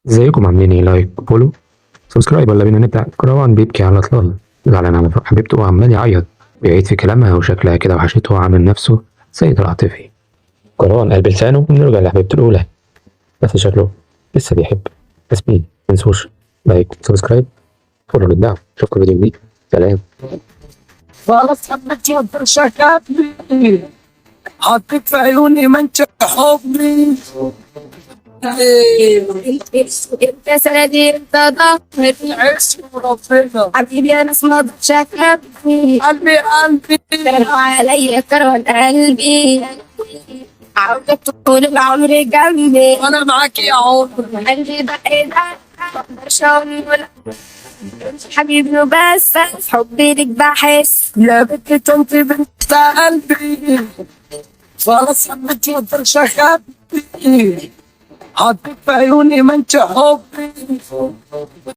ازيكم عاملين ايه؟ لايك فولو سبسكرايب. يلا بينا نبدأ. كروان بيبكي على طلال، زعلان على حبيبته وعمال يعيط، بيعيد في كلامها وشكلها كده وحشته وعامل نفسه سيد العاطفي. كروان قلب لسانه ونرجع لحبيبته الأولى، بس شكله لسه بيحب. بس مين متنسوش لايك سبسكرايب فولو للدعم. اشوفكم فيديو جديد. سلام. خلاص حبيت يفضل شكلي حطيت في عيوني منشأ حبي. انت سندي انت ضهري عشق وربنا حبيبي انا اسمه شكلك قلبي كرهوا عليا كره قلبي عودة طول العمر جنبي وانا معاك يا عمر. قلبي ده ايه ده مقدرش اقول حبيبي وبس في حبي ليك بحس يا بنت انت بنت قلبي خلاص حبيت يفضل شكلي حطيت في عيوني منشأ حبي.